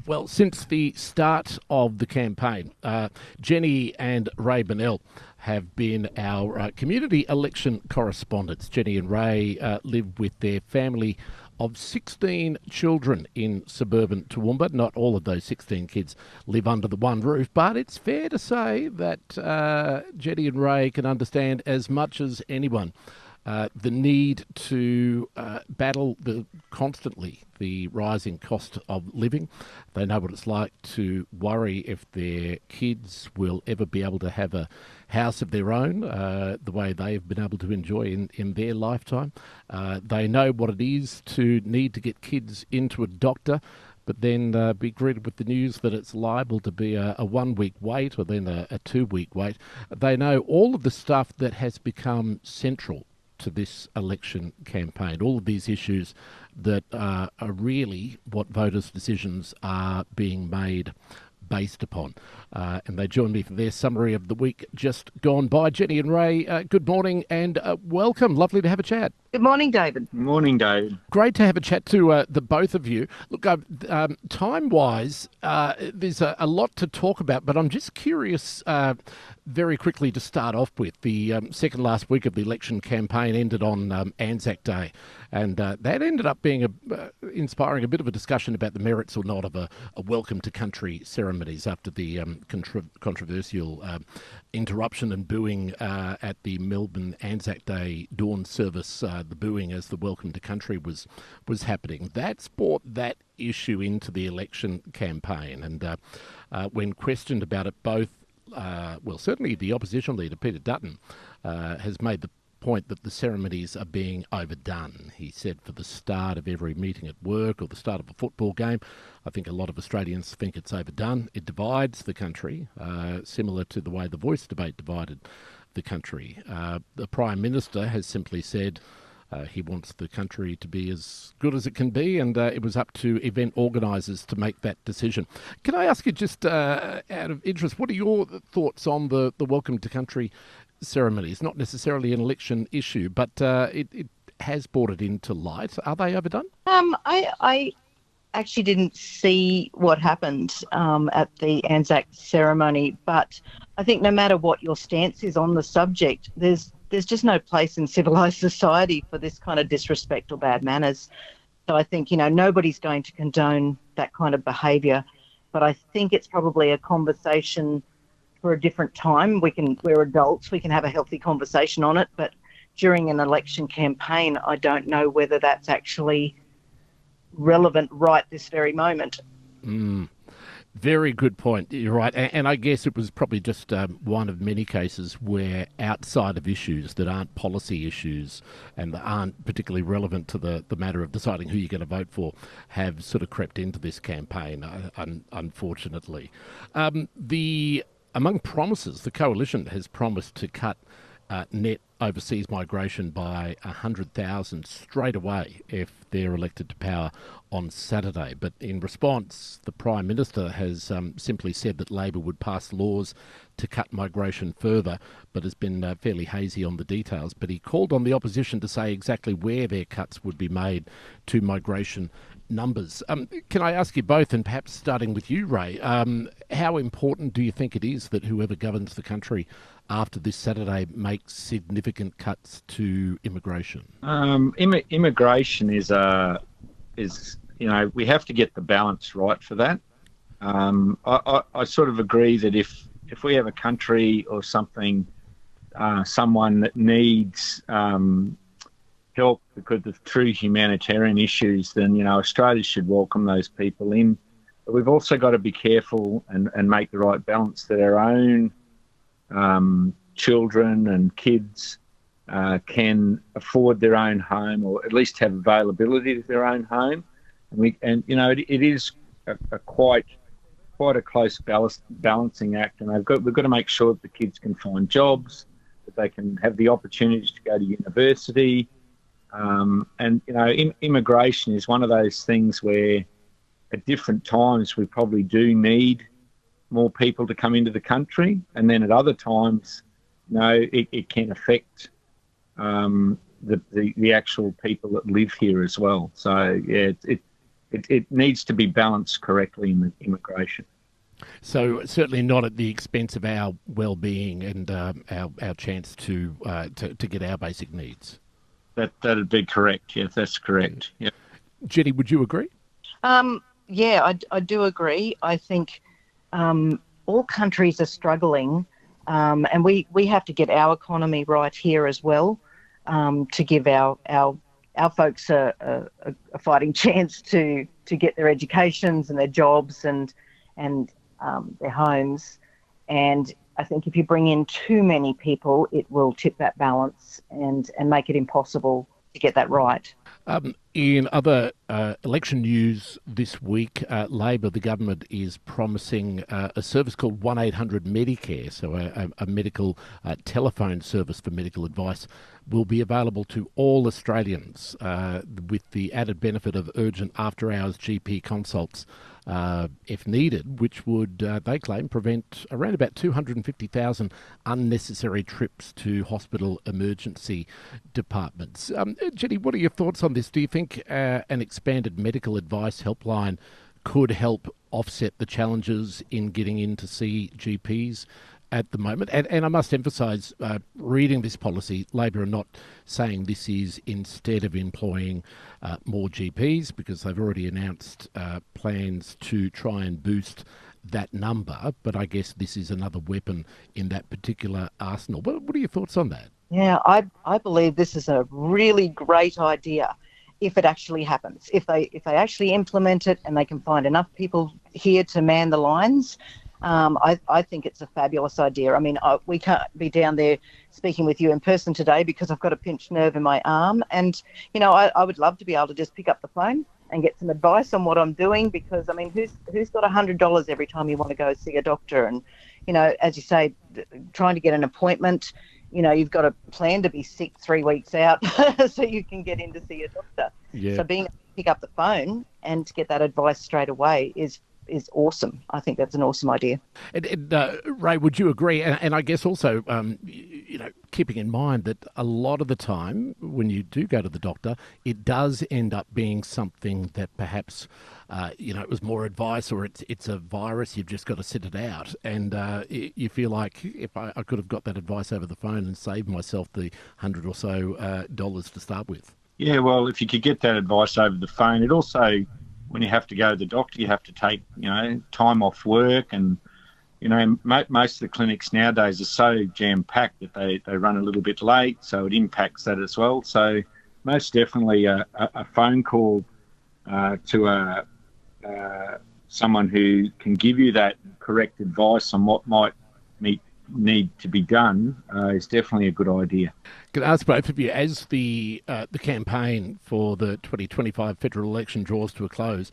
Well, since the start of the campaign, Jeni and Ray Bonell have been our community election correspondents. Jenni and Ray live with their family of 16 children in suburban Toowoomba. Not all of those 16 kids live under the one roof, but it's fair to say that Jenni and Ray can understand as much as anyone the need to battle constantly the rising cost of living. They know what it's like to worry if their kids will ever be able to have a house of their own, the way they've been able to enjoy in their lifetime. They know what it is to need to get kids into a doctor, but then be greeted with the news that it's liable to be a 1 week wait or then a 2 week wait. They know all of the stuff that has become central to this election campaign, all of these issues that are really what voters' decisions are being made based upon. And they join me for their summary of the week just gone by. Jenni and Ray, good morning and welcome. Lovely to have a chat. Good morning, David. Morning, David. Great to have a chat to the both of you. Look, time-wise, there's a lot to talk about, but I'm just curious very quickly to start off with. The second last week of the election campaign ended on Anzac Day, and that ended up being inspiring a bit of a discussion about the merits or not of a welcome to country ceremonies after the controversial interruption and booing at the Melbourne Anzac Day dawn service. The booing as the welcome to country was happening. That's brought that issue into the election campaign, and when questioned about it, both certainly the opposition leader, Peter Dutton, has made the point that the ceremonies are being overdone. He said for the start of every meeting at work or the start of a football game, I think a lot of Australians think it's overdone. It divides the country, similar to the way the Voice debate divided the country. The Prime Minister has simply said he wants the country to be as good as it can be, and it was up to event organisers to make that decision. Can I ask you, just out of interest, what are your thoughts on the welcome to country ceremony? It's not necessarily an election issue, but it has brought it into light. Are they overdone? I actually didn't see what happened at the Anzac ceremony, but I think no matter what your stance is on the subject, there's just no place in civilised society for this kind of disrespect or bad manners. So I think, nobody's going to condone that kind of behaviour, but I think it's probably a conversation for a different time. We're adults, we can have a healthy conversation on it, but during an election campaign, I don't know whether that's actually relevant right this very moment. Very good point. You're right. And I guess it was probably just one of many cases where outside of issues that aren't policy issues and that aren't particularly relevant to the matter of deciding who you're going to vote for have sort of crept into this campaign, unfortunately. Among promises, the Coalition has promised to cut net overseas migration by 100,000 straight away if they're elected to power on Saturday. But in response, the Prime Minister has simply said that Labor would pass laws to cut migration further, but has been fairly hazy on the details. But he called on the opposition to say exactly where their cuts would be made to migration numbers. Can I ask you both, and perhaps starting with you, Ray, how important do you think it is that whoever governs the country after this Saturday makes significant cuts to immigration? Immigration is we have to get the balance right for that. I sort of agree that if we have a country or something, someone that needs help because of true humanitarian issues, then Australia should welcome those people in. But we've also got to be careful and make the right balance that our own children and kids can afford their own home, or at least have availability to their own home. It is a quite a close balancing act, and we've got to make sure that the kids can find jobs, that they can have the opportunities to go to university. Immigration is one of those things where at different times we probably do need more people to come into the country, and then at other times, it can affect the actual people that live here as well. So yeah, it needs to be balanced correctly in the immigration. So certainly not at the expense of our well-being and our chance to get our basic needs. That'd be correct. Yes, that's correct. Yeah. Jenny, would you agree? Yeah, I do agree. I think all countries are struggling, and we have to get our economy right here as well, to give our folks a fighting chance to get their educations and their jobs and their homes. And I think if you bring in too many people, it will tip that balance and make it impossible to get that right. In other election news this week, Labor, the government, is promising a service called 1800 Medicare, so a medical telephone service for medical advice will be available to all Australians with the added benefit of urgent after-hours GP consults if needed, which would, they claim, prevent around about 250,000 unnecessary trips to hospital emergency departments. Jenny, what are your thoughts on this? Do you think an expanded medical advice helpline could help offset the challenges in getting in to see GPs at the moment? And I must emphasise, reading this policy, Labor are not saying this is instead of employing more GPs, because they've already announced plans to try and boost that number. But I guess this is another weapon in that particular arsenal. What are your thoughts on that? Yeah, I believe this is a really great idea if it actually happens. If they actually implement it and they can find enough people here to man the lines, I think it's a fabulous idea. I mean, we can't be down there speaking with you in person today because I've got a pinched nerve in my arm. And, you know, I would love to be able to just pick up the phone and get some advice on what I'm doing, because, I mean, who's got $100 every time you want to go see a doctor? And, you know, as you say, trying to get an appointment, you know, you've got to plan to be sick 3 weeks out so you can get in to see a doctor. Yeah. So being able to pick up the phone and to get that advice straight away is awesome. I think that's an awesome idea. And Ray, would you agree? And I guess also, you know, keeping in mind that a lot of the time when you do go to the doctor, it does end up being something that perhaps, you know, it was more advice, or it's a virus, you've just got to sit it out. And you feel like if I could have got that advice over the phone and saved myself the $100 or so dollars to start with. Yeah, well, if you could get that advice over the phone, it also, when you have to go to the doctor, you have to take, you know, time off work. And, you know, most of the clinics nowadays are so jam-packed that they run a little bit late, so it impacts that as well. So most definitely a phone call to someone who can give you that correct advice on what might need to be done is definitely a good idea. Can I ask both of you, as the campaign for the 2025 federal election draws to a close,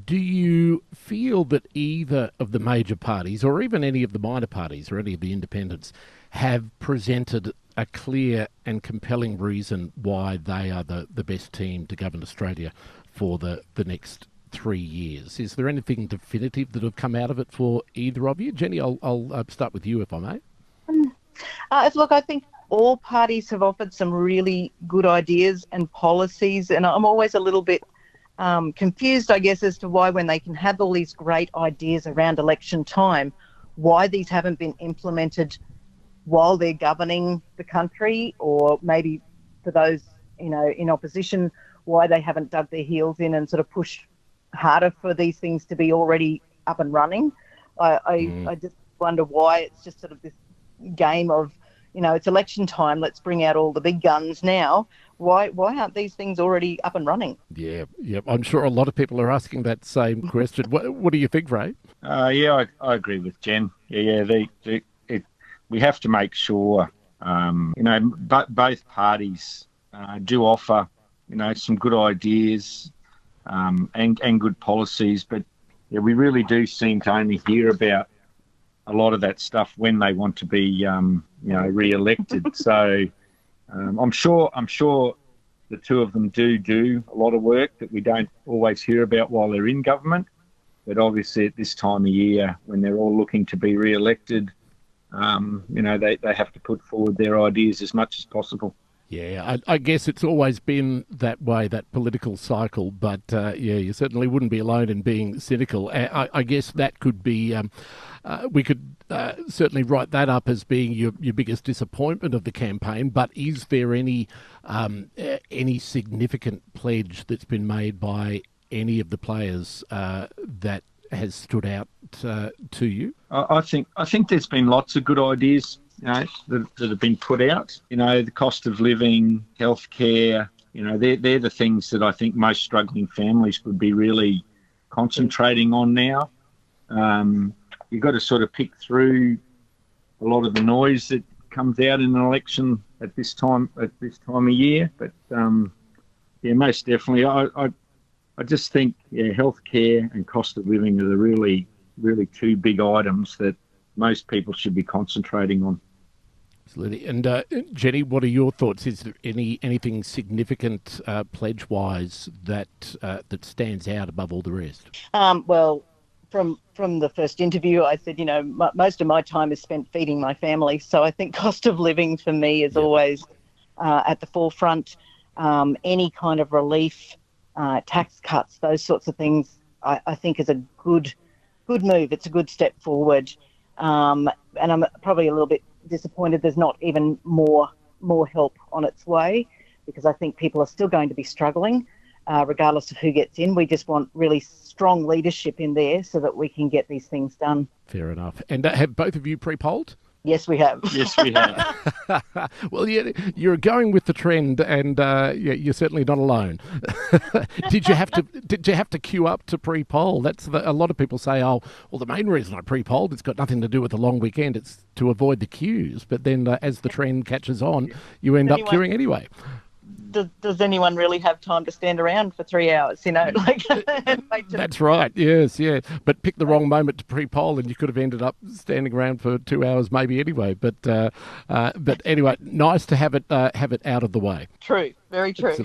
do you feel that either of the major parties, or even any of the minor parties or any of the independents, have presented a clear and compelling reason why they are the best team to govern Australia for the next 3 years? Is there anything definitive that have come out of it for either of you? Jenny, I'll start with you, if I may. Look, I think all parties have offered some really good ideas and policies, and I'm always a little bit confused, I guess, as to why, when they can have all these great ideas around election time, why these haven't been implemented while they're governing the country, or maybe for those, you know, in opposition, why they haven't dug their heels in and sort of pushed harder for these things to be already up and running. I just wonder why it's just sort of this game of, you know, it's election time, let's bring out all the big guns now. Why aren't these things already up and running? Yeah, I'm sure a lot of people are asking that same question. What do you think, Ray? Yeah, I agree with Jen. Yeah, we have to make sure, you know, both parties do offer, you know, some good ideas and good policies, but yeah, we really do seem to only hear about a lot of that stuff when they want to be, you know, re-elected. So I'm sure the two of them do a lot of work that we don't always hear about while they're in government. But obviously at this time of year, when they're all looking to be re-elected, you know, they have to put forward their ideas as much as possible. Yeah, I guess it's always been that way, that political cycle. But yeah, you certainly wouldn't be alone in being cynical. I guess that could be, we could certainly write that up as being your biggest disappointment of the campaign. But is there any significant pledge that's been made by any of the players that has stood out to you? I think there's been lots of good ideas, that have been put out. The cost of living, healthcare. They're the things that I think most struggling families would be really concentrating on now. You've got to sort of pick through a lot of the noise that comes out in an election at this time of year. But yeah, most definitely, I just think healthcare and cost of living are the really two big items that most people should be concentrating on. Absolutely. And Jenny, what are your thoughts? Is there anything significant pledge-wise that stands out above all the rest? Well, from the first interview, I said, most of my time is spent feeding my family. So I think cost of living for me is always at the forefront. Any kind of relief, tax cuts, those sorts of things, I think is a good move. It's a good step forward. And I'm probably a little bit disappointed there's not even more help on its way, because I think people are still going to be struggling regardless of who gets in. We just want really strong leadership in there so that we can get these things done. Fair enough. And have both of you pre-polled? Yes, we have. Yes, we have. Well, yeah, you're going with the trend, and you're certainly not alone. Did you have to queue up to pre-poll? A lot of people say, oh, well, the main reason I pre-polled, it's got nothing to do with the long weekend. It's to avoid the queues. But then, as the trend catches on, you end up queuing anyway. Does anyone really have time to stand around for 3 hours, That's right, yes, yeah. But pick the wrong moment to pre-poll and you could have ended up standing around for 2 hours maybe anyway. But anyway, nice to have it out of the way. True, very true.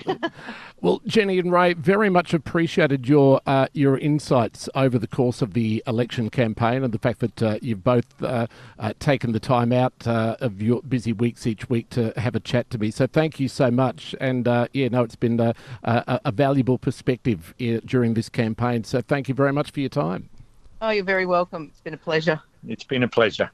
Well, Jenni and Ray, very much appreciated your insights over the course of the election campaign, and the fact that you've both taken the time out of your busy weeks each week to have a chat to me. So thank you so much. And it's been a valuable perspective during this campaign. So thank you very much for your time. Oh, you're very welcome. It's been a pleasure. It's been a pleasure.